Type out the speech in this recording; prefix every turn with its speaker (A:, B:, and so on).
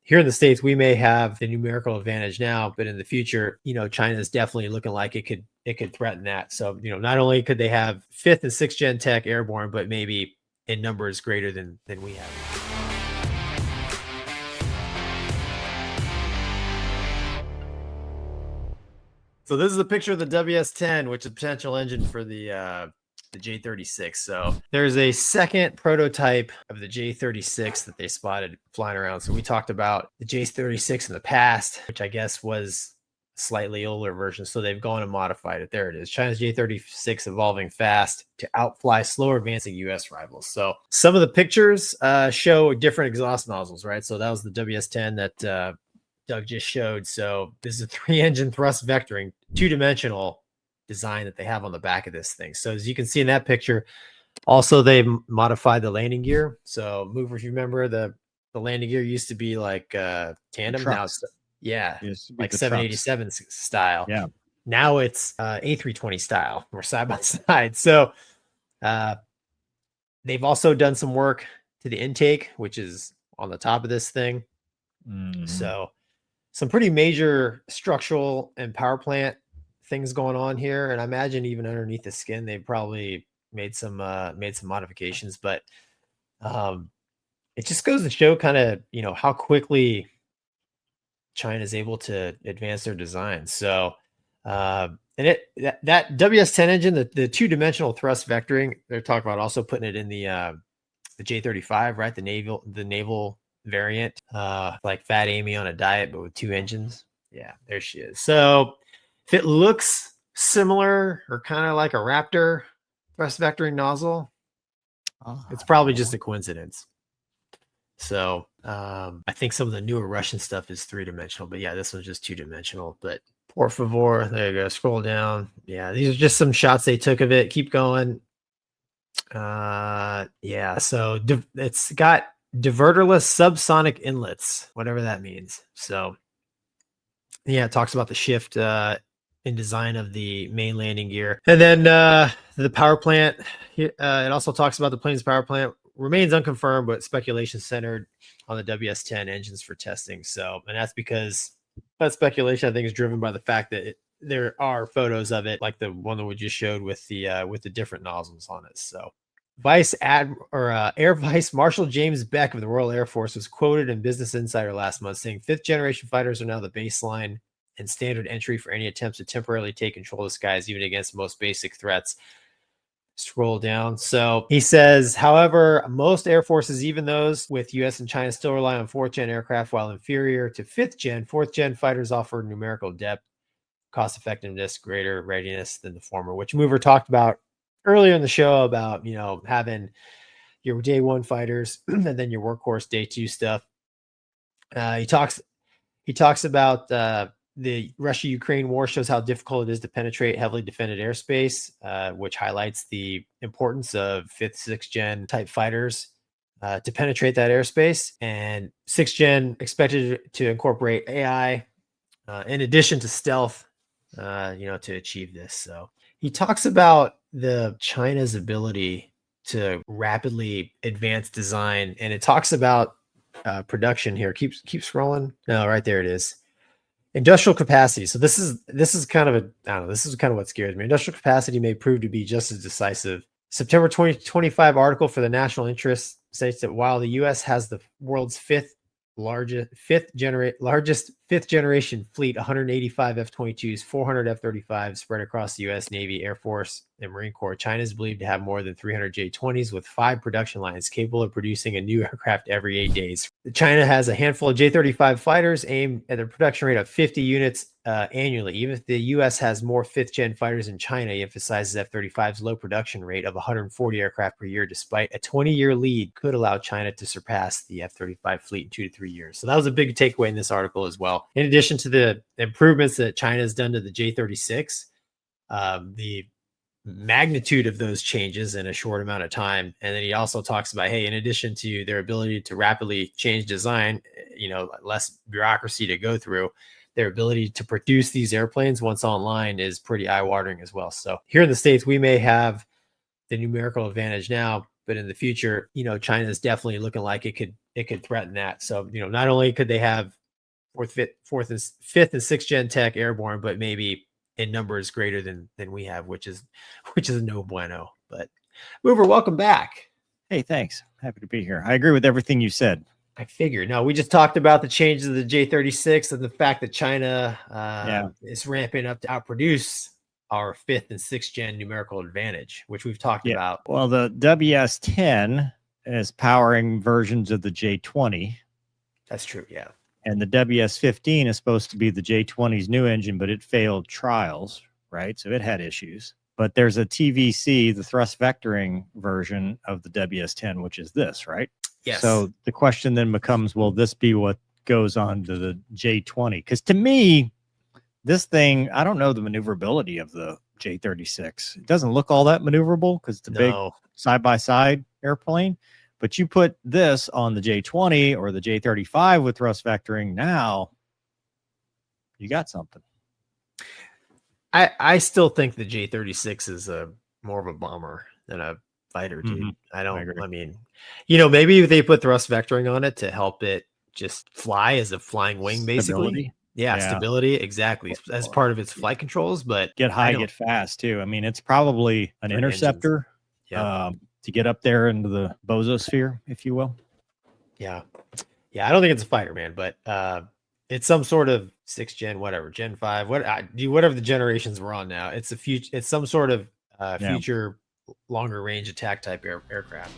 A: here in the States, we may have the numerical advantage now, but in the future, China is definitely looking like it could threaten that. So, not only could they have 5th and 6th gen tech airborne, but maybe in numbers greater than we have. So this is a picture of the WS-10, which is a potential engine for the J-36. So there's a second prototype of the J-36 that they spotted flying around. So we talked about the J-36 in the past, which I guess was a slightly older version. So they've gone and modified it. There it is. China's J-36 evolving fast to outfly slower advancing U.S. rivals. So some of the pictures show different exhaust nozzles, right? So that was the WS-10 that Doug just showed. So this is a 3-engine thrust vectoring, 2-dimensional design that they have on the back of this thing. So as you can see in that picture, also they modified the landing gear. So movers, remember the landing gear used to be like tandem. Now it's like 787 style.
B: Yeah.
A: Now it's A320 style or side by side. So they've also done some work to the intake, which is on the top of this thing. So some pretty major structural and power plant things going on here. And I imagine even underneath the skin, they've probably made some modifications, but it just goes to show kind of, how quickly China is able to advance their design. So, and that WS-10 engine, the 2-dimensional thrust vectoring, they're talking about also putting it in the J-35, right? The naval variant, like Fat Amy on a diet, but with 2 engines. Yeah, there she is. So if it looks similar or kind of like a Raptor thrust vectoring nozzle, it's probably just a coincidence. So I think some of the newer Russian stuff is 3-dimensional, but yeah, this one's just 2-dimensional. But por favor, there you go. Scroll down. Yeah, these are just some shots they took of it. Keep going. Yeah, so it's got diverterless subsonic inlets, whatever that means. So yeah, it talks about the shift in design of the main landing gear. And then the power plant, it also talks about the plane's power plant remains unconfirmed, but speculation centered on the WS-10 engines for testing. So, and that's because that speculation, I think, is driven by the fact that there are photos of it, like the one that we just showed with the different nozzles on it. So Air Vice Marshal James Beck of the Royal Air Force was quoted in Business Insider last month saying 5th generation fighters are now the baseline and standard entry for any attempts to temporarily take control of the skies, even against the most basic threats. Scroll down. So he says, however, most air forces, even those with US and China, still rely on 4th gen aircraft, while inferior to 5th gen. 4th gen fighters offer numerical depth, cost effectiveness, greater readiness than the former, which Mover talked about earlier in the show about, having your day 1 fighters and then your workhorse day 2 stuff. He talks about the Russia-Ukraine war shows how difficult it is to penetrate heavily defended airspace, which highlights the importance of 5th, 6th gen type fighters to penetrate that airspace. And 6th gen expected to incorporate AI in addition to stealth, to achieve this. So he talks about the China's ability to rapidly advance design, and it talks about production here. Keep scrolling. No, right there it is. Industrial capacity. So this is kind of this is kind of what scares me. Industrial capacity may prove to be just as decisive. September 2025 article for the National Interest states that while the U.S. has the world's largest fifth generation fleet, 185 F-22s, 400 F-35s spread across the U.S. Navy, Air Force, and Marine Corps. China is believed to have more than 300 J-20s with 5 production lines capable of producing a new aircraft every 8 days. China has a handful of J-35 fighters aimed at a production rate of 50 units annually. Even if the U.S. has more 5th gen fighters than China, he emphasizes F-35's low production rate of 140 aircraft per year, despite a 20-year lead, could allow China to surpass the F-35 fleet in 2 to 3 years. So that was a big takeaway in this article as well. In addition to the improvements that China has done to the J-36, the magnitude of those changes in a short amount of time. And then he also talks about, hey, in addition to their ability to rapidly change design, less bureaucracy to go through, their ability to produce these airplanes once online is pretty eye-watering as well. So here in the States, we may have the numerical advantage now, but in the future, China is definitely looking like it it could threaten that. So, not only could they have fifth and sixth gen tech airborne, but maybe in numbers greater than we have, which is no bueno. But Mover, welcome back.
B: Hey, thanks. Happy to be here. I agree with everything you said.
A: I figured. No, we just talked about the changes of the J-36 and the fact that China is ramping up to outproduce our fifth and sixth gen numerical advantage, which we've talked about.
B: Well, the WS-10 is powering versions of the J-20.
A: That's true, yeah.
B: And the WS-15 is supposed to be the J-20's new engine, but it failed trials, right? So it had issues. But there's a TVC, the thrust vectoring version of the WS-10, which is this, right?
A: Yes.
B: So the question then becomes, will this be what goes on to the J-20? Because to me, this thing, I don't know the maneuverability of the J-36. It doesn't look all that maneuverable because it's a big side-by-side airplane. But you put this on the J-20 or the J-35 with thrust vectoring, now you got something.
A: I still think the J-36 is more of a bomber than a fighter, dude.
B: Mm-hmm.
A: I mean, maybe they put thrust vectoring on it to help it just fly as a flying wing, basically. Yeah, stability, exactly, as part of its flight controls. But
B: get high, get fast too. I mean, it's probably an interceptor to get up there into the bososphere, if you will.
A: Yeah. I don't think it's a fighter, man, but it's some sort of 6th gen, whatever, Gen 5, whatever the generations we're on now. It's some sort of future longer range attack type aircraft.